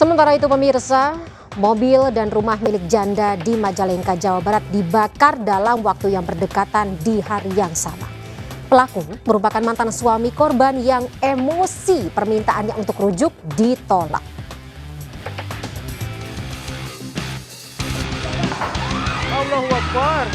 Sementara itu pemirsa, mobil dan rumah milik janda di Majalengka, Jawa Barat dibakar dalam waktu yang berdekatan di hari yang sama. Pelaku merupakan mantan suami korban yang emosi permintaannya untuk rujuk ditolak. Allahu Akbar.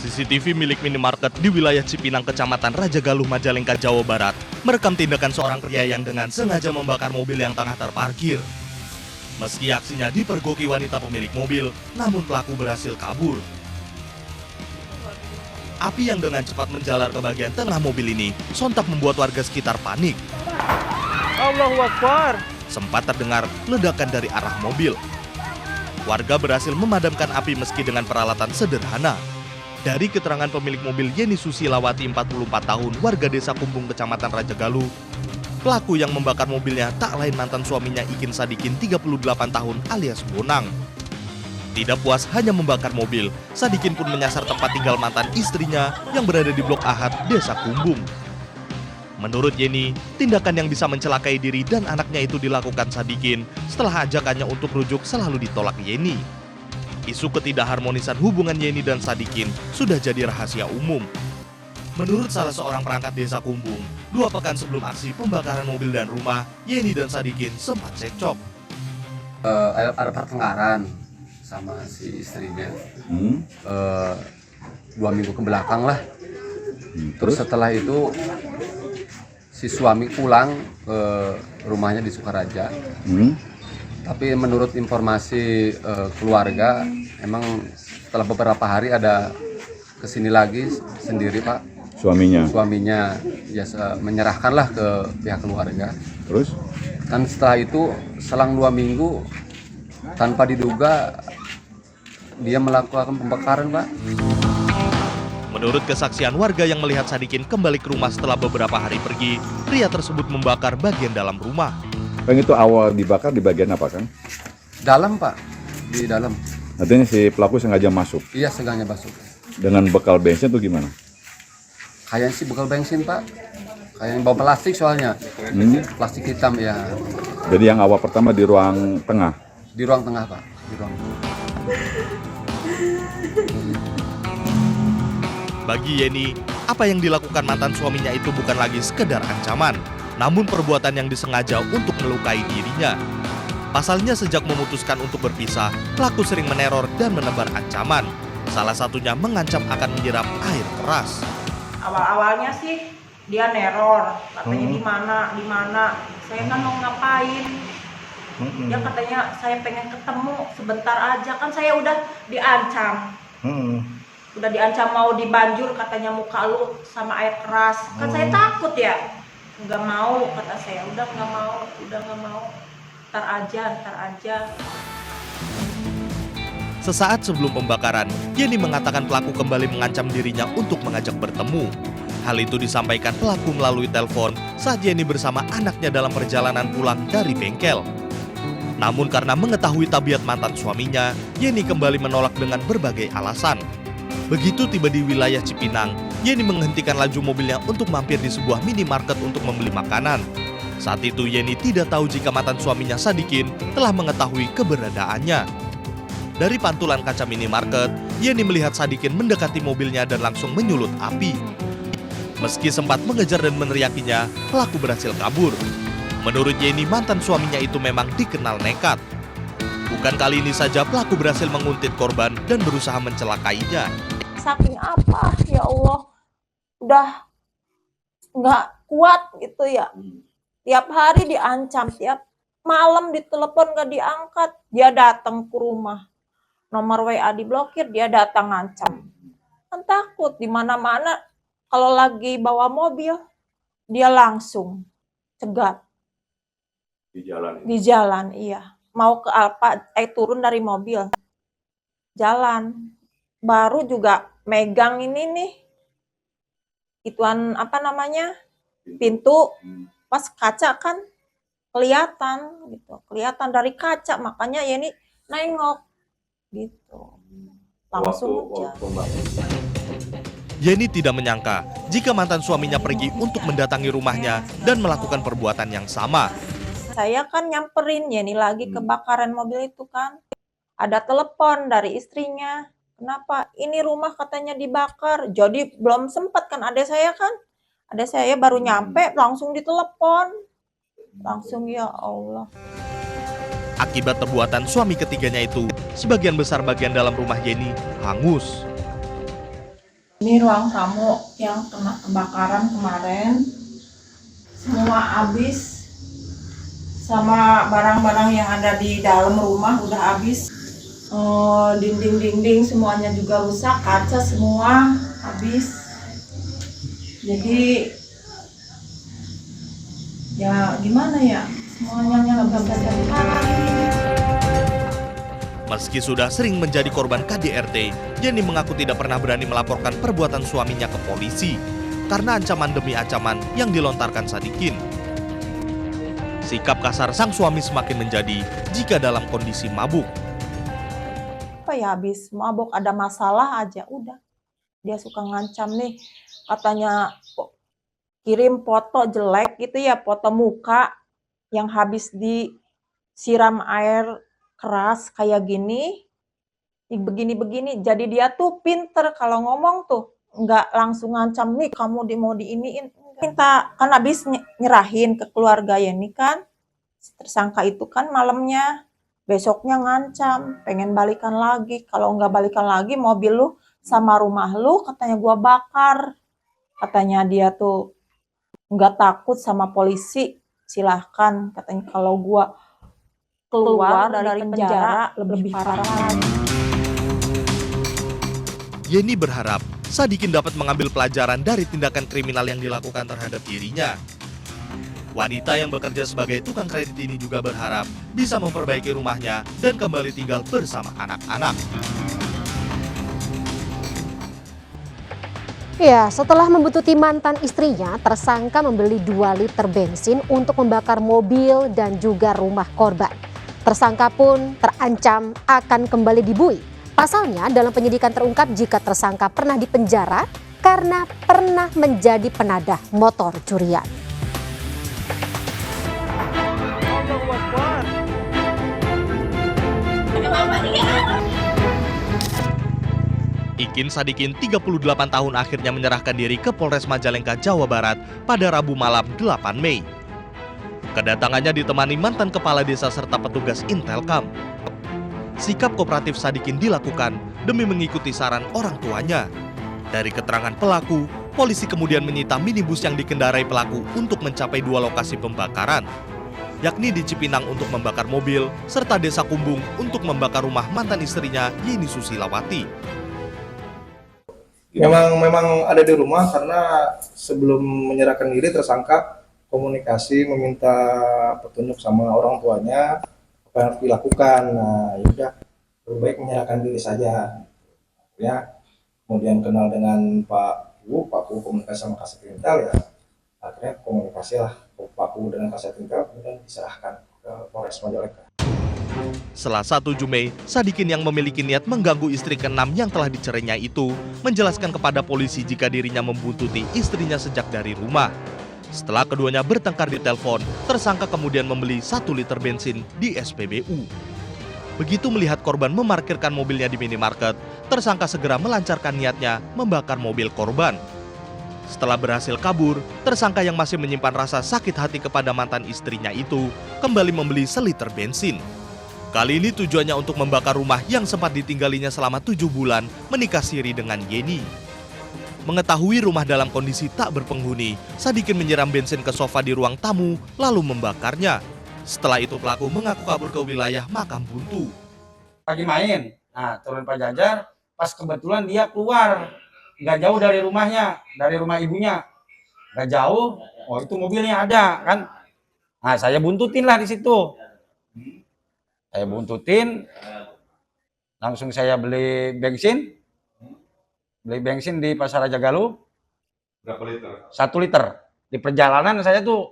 CCTV milik minimarket di wilayah Cipinang, Kecamatan Rajagaluh, Majalengka, Jawa Barat merekam tindakan seorang pria yang dengan sengaja membakar mobil yang tengah terparkir. Meski aksinya dipergoki wanita pemilik mobil, namun pelaku berhasil kabur. Api yang dengan cepat menjalar ke bagian tengah mobil ini sontak membuat warga sekitar panik. Allahu Akbar. Sempat terdengar ledakan dari arah mobil. Warga berhasil memadamkan api meski dengan peralatan sederhana. Dari keterangan pemilik mobil Yeni Susilawati, 44 tahun, warga desa Kumbung, Kecamatan Rajagaluh, pelaku yang membakar mobilnya tak lain mantan suaminya Ikin Sadikin, 38 tahun, alias Bonang. Tidak puas hanya membakar mobil, Sadikin pun menyasar tempat tinggal mantan istrinya yang berada di Blok Ahad, desa Kumbung. Menurut Yeni, tindakan yang bisa mencelakai diri dan anaknya itu dilakukan Sadikin setelah ajakannya untuk rujuk selalu ditolak Yeni. Isu ketidakharmonisan hubungan Yeni dan Sadikin sudah jadi rahasia umum. Menurut salah seorang perangkat desa Kumbung, 2 pekan sebelum aksi pembakaran mobil dan rumah, Yeni dan Sadikin sempat cekcok. Ada pertengkaran sama si istrinya. 2 minggu ke belakang lah. Terus setelah itu si suami pulang ke rumahnya di Sukaraja. Tapi menurut informasi keluarga, emang setelah beberapa hari ada kesini lagi sendiri, Pak. Suaminya ya menyerahkanlah ke pihak keluarga. Terus? Dan setelah itu selang 2 minggu tanpa diduga dia melakukan pembakaran, Pak. Menurut kesaksian warga yang melihat Sadikin kembali ke rumah setelah beberapa hari pergi, pria tersebut membakar bagian dalam rumah. Kang, itu awal dibakar di bagian apa, Kang? Dalam, Pak. Di dalam. Artinya si pelaku sengaja masuk? Iya, sengaja masuk. Dengan bekal bensin itu gimana? Kayaknya sih bekal bensin, Pak. Kayak bawa plastik soalnya. Plastik hitam, ya. Jadi yang awal pertama di ruang tengah? Di ruang tengah, Pak. Di ruang. Bagi Yeni, apa yang dilakukan mantan suaminya itu bukan lagi sekedar ancaman, namun perbuatan yang disengaja untuk melukai dirinya. Pasalnya sejak memutuskan untuk berpisah, pelaku sering meneror dan menebar ancaman. Salah satunya mengancam akan menyiram air keras. Awal-awalnya sih dia neror, katanya di mana. Saya kan mau ngapain? Dia katanya saya pengen ketemu sebentar aja, kan saya udah diancam. Udah diancam mau dibanjur katanya muka lu sama air keras. Kan saya takut ya. Nggak mau, kata saya. Udah nggak mau. Ntar aja. Sesaat sebelum pembakaran, Yeni mengatakan pelaku kembali mengancam dirinya untuk mengajak bertemu. Hal itu disampaikan pelaku melalui telepon saat Yeni bersama anaknya dalam perjalanan pulang dari bengkel. Namun karena mengetahui tabiat mantan suaminya, Yeni kembali menolak dengan berbagai alasan. Begitu tiba di wilayah Cipinang, Yeni menghentikan laju mobilnya untuk mampir di sebuah minimarket untuk membeli makanan. Saat itu Yeni tidak tahu jika mantan suaminya Sadikin telah mengetahui keberadaannya. Dari pantulan kaca minimarket, Yeni melihat Sadikin mendekati mobilnya dan langsung menyulut api. Meski sempat mengejar dan meneriakinya, pelaku berhasil kabur. Menurut Yeni, mantan suaminya itu memang dikenal nekat. Bukan kali ini saja pelaku berhasil menguntit korban dan berusaha mencelakainya. Saking apa, ya Allah, udah nggak kuat gitu ya. Tiap hari diancam, tiap malam ditelepon nggak diangkat, dia datang ke rumah. Nomor WA diblokir, dia datang ngancam. Kan takut di mana-mana kalau lagi bawa mobil, dia langsung cegat. Di jalan, iya. Mau ke Alfa, turun dari mobil. Jalan. Baru juga megang ini nih. Ituan apa namanya? Pintu. Pas kaca kan kelihatan gitu. Kelihatan dari kaca, makanya ya ini nengok gitu. Langsung aja. Yeni tidak menyangka jika mantan suaminya pergi untuk mendatangi rumahnya dan melakukan perbuatan yang sama. Saya kan nyamperin Yeni lagi kebakaran mobil itu kan. Ada telepon dari istrinya. Kenapa? Ini rumah katanya dibakar. Jadi belum sempat kan adik saya kan. Adik saya baru nyampe langsung ditelepon. Langsung ya Allah. Akibat perbuatan suami ketiganya itu, sebagian besar bagian dalam rumah Yeni hangus. Ini ruang tamu yang kena kebakaran kemarin. Semua habis. Sama barang-barang yang ada di dalam rumah udah habis. Dinding-dinding semuanya juga rusak, kaca semua habis. Jadi ya gimana ya, semuanya nggak bisa dikatakan. Meski sudah sering menjadi korban KDRT, Yeni mengaku tidak pernah berani melaporkan perbuatan suaminya ke polisi karena ancaman demi ancaman yang dilontarkan Sadikin. Sikap kasar sang suami semakin menjadi jika dalam kondisi mabuk. Apa ya, habis mabuk ada masalah aja udah. Dia suka ngancam nih, katanya kirim foto jelek gitu ya, foto muka yang habis disiram air keras kayak gini, begini-begini. Jadi dia tuh pinter kalau ngomong tuh, nggak langsung ngancam nih kamu mau diiniin. Minta kan habis nyerahin ke keluarga Yeni kan, tersangka itu kan malamnya, besoknya ngancam, pengen balikan lagi. Kalau nggak balikan lagi mobil lu sama rumah lu katanya gua bakar. Katanya dia tuh nggak takut sama polisi, silahkan katanya kalau gua keluar dari penjara lebih parah lagi. Yeni berharap Sadikin dapat mengambil pelajaran dari tindakan kriminal yang dilakukan terhadap dirinya. Wanita yang bekerja sebagai tukang kredit ini juga berharap bisa memperbaiki rumahnya dan kembali tinggal bersama anak-anak. Ya, setelah membuntuti mantan istrinya, tersangka membeli 2 liter bensin untuk membakar mobil dan juga rumah korban. Tersangka pun terancam akan kembali dibui. Pasalnya, dalam penyidikan terungkap jika tersangka pernah dipenjara karena pernah menjadi penadah motor curian. Ikin Sadikin, 38 tahun akhirnya menyerahkan diri ke Polres Majalengka, Jawa Barat pada Rabu malam 8 Mei. Kedatangannya ditemani mantan kepala desa serta petugas Intelkam. Sikap kooperatif Sadikin dilakukan demi mengikuti saran orang tuanya. Dari keterangan pelaku, polisi kemudian menyita minibus yang dikendarai pelaku untuk mencapai 2 lokasi pembakaran, yakni di Cipinang untuk membakar mobil, serta Desa Kumbung untuk membakar rumah mantan istrinya Yeni Susilawati. Memang ada di rumah karena sebelum menyerahkan diri tersangka komunikasi meminta petunjuk sama orang tuanya apa yang harus dilakukan. Nah, yaudah lebih baik menyerahkan diri saja. Ya, kemudian kenal dengan Pak Pu komunikasi sama Kasat Intel, ya akhirnya komunikasi lah Pak Pu dengan Kasat Intel, kemudian diserahkan ke Polres Majalengka. Selasa 7 Mei, Sadikin yang memiliki niat mengganggu istri ke-6 yang telah dicerainya itu menjelaskan kepada polisi jika dirinya membuntuti istrinya sejak dari rumah. Setelah keduanya bertengkar di telepon, tersangka kemudian membeli 1 liter bensin di SPBU. Begitu melihat korban memarkirkan mobilnya di minimarket, tersangka segera melancarkan niatnya membakar mobil korban. Setelah berhasil kabur, tersangka yang masih menyimpan rasa sakit hati kepada mantan istrinya itu kembali membeli seliter bensin. Kali ini tujuannya untuk membakar rumah yang sempat ditinggalinya selama 7 bulan menikah siri dengan Yeni. Mengetahui rumah dalam kondisi tak berpenghuni, Sadikin menyiram bensin ke sofa di ruang tamu lalu membakarnya. Setelah itu pelaku mengaku kabur ke wilayah Makam Buntu. Lagi main, nah turun Pak Jajar, pas kebetulan dia keluar, nggak jauh dari rumahnya, dari rumah ibunya, nggak jauh. Oh itu mobilnya ada kan, nah saya buntutin lah di situ. Saya buntutin, langsung saya beli bensin di Pasar Raja Galuh. Berapa liter? 1 liter. Di perjalanan saya tuh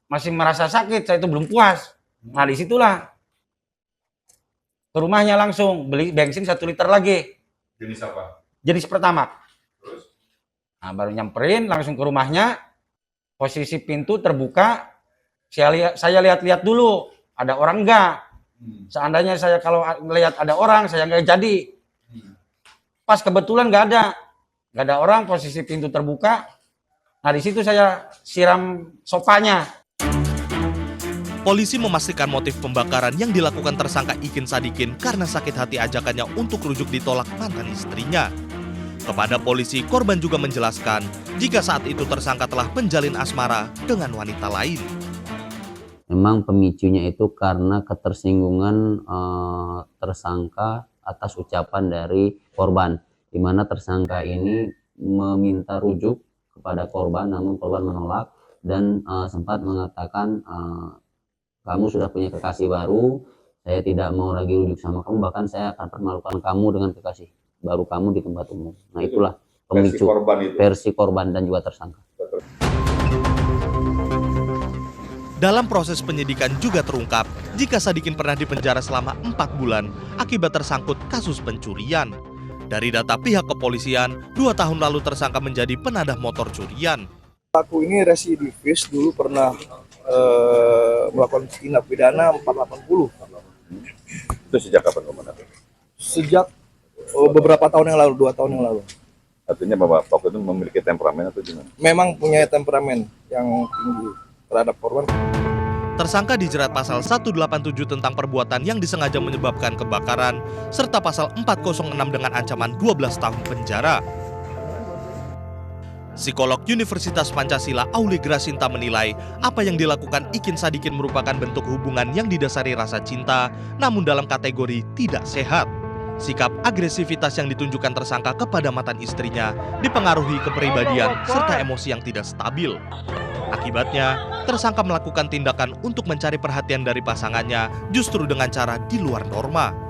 masih merasa sakit, saya tuh belum puas. Nah disitulah ke rumahnya langsung beli bensin 1 liter lagi. Jenis apa? Jenis pertama. Terus? Nah, baru nyamperin langsung ke rumahnya, posisi pintu terbuka, saya lihat-lihat dulu, ada orang enggak. Seandainya saya kalau melihat ada orang, saya nggak jadi. Pas kebetulan nggak ada orang, posisi pintu terbuka. Nah, di situ saya siram sofanya. Polisi memastikan motif pembakaran yang dilakukan tersangka Ikin Sadikin karena sakit hati ajakannya untuk rujuk ditolak mantan istrinya. Kepada polisi, korban juga menjelaskan jika saat itu tersangka telah menjalin asmara dengan wanita lain. Memang pemicunya itu karena ketersinggungan tersangka atas ucapan dari korban, di mana tersangka ini meminta rujuk kepada korban, namun korban menolak dan sempat mengatakan, kamu sudah punya kekasih baru, saya tidak mau lagi rujuk sama kamu, bahkan saya akan permalukan kamu dengan kekasih baru kamu di tempat umum. Nah, itulah pemicu versi korban dan juga tersangka. Dalam proses penyidikan juga terungkap jika Sadikin pernah dipenjara selama 4 bulan akibat tersangkut kasus pencurian. Dari data pihak kepolisian, 2 tahun lalu tersangka menjadi penadah motor curian. Pelaku ini residivis, dulu pernah melakukan tindak pidana 480. Itu sejak kapan komandan? Sejak beberapa tahun yang lalu, 2 tahun yang lalu. Artinya bahwa pelaku itu memiliki temperamen atau gimana? Memang punya temperamen yang tinggi terhadap korban. Tersangka dijerat pasal 187 tentang perbuatan yang disengaja menyebabkan kebakaran, serta pasal 406 dengan ancaman 12 tahun penjara. Psikolog Universitas Pancasila Auli Grasinta menilai apa yang dilakukan Ikin Sadikin merupakan bentuk hubungan yang didasari rasa cinta, namun dalam kategori tidak sehat. Sikap agresivitas yang ditunjukkan tersangka kepada mantan istrinya dipengaruhi kepribadian serta emosi yang tidak stabil. Akibatnya, tersangka melakukan tindakan untuk mencari perhatian dari pasangannya justru dengan cara di luar norma.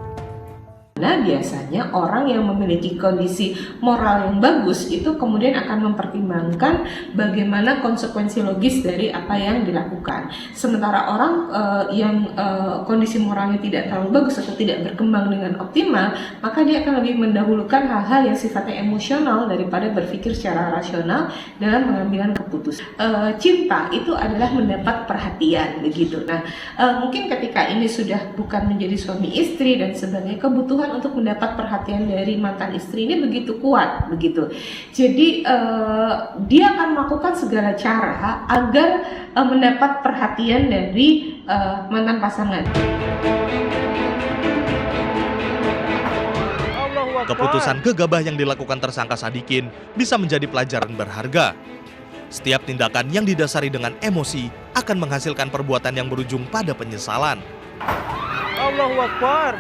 Nah, biasanya orang yang memiliki kondisi moral yang bagus itu kemudian akan mempertimbangkan bagaimana konsekuensi logis dari apa yang dilakukan. Sementara orang yang kondisi moralnya tidak terlalu bagus atau tidak berkembang dengan optimal, maka dia akan lebih mendahulukan hal-hal yang sifatnya emosional daripada berpikir secara rasional dalam pengambilan keputusan. Cinta itu adalah mendapat perhatian, begitu. Nah, mungkin ketika ini sudah bukan menjadi suami istri dan sebagainya, kebutuhan untuk mendapat perhatian dari mantan istri ini begitu kuat, begitu. Jadi dia akan melakukan segala cara agar mendapat perhatian dari mantan pasangan. Keputusan gegabah yang dilakukan tersangka Sadikin bisa menjadi pelajaran berharga. Setiap tindakan yang didasari dengan emosi akan menghasilkan perbuatan yang berujung pada penyesalan. Allahu Akbar.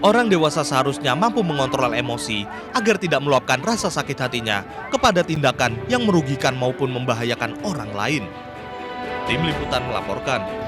Orang dewasa seharusnya mampu mengontrol emosi agar tidak meluapkan rasa sakit hatinya kepada tindakan yang merugikan maupun membahayakan orang lain. Tim Liputan melaporkan.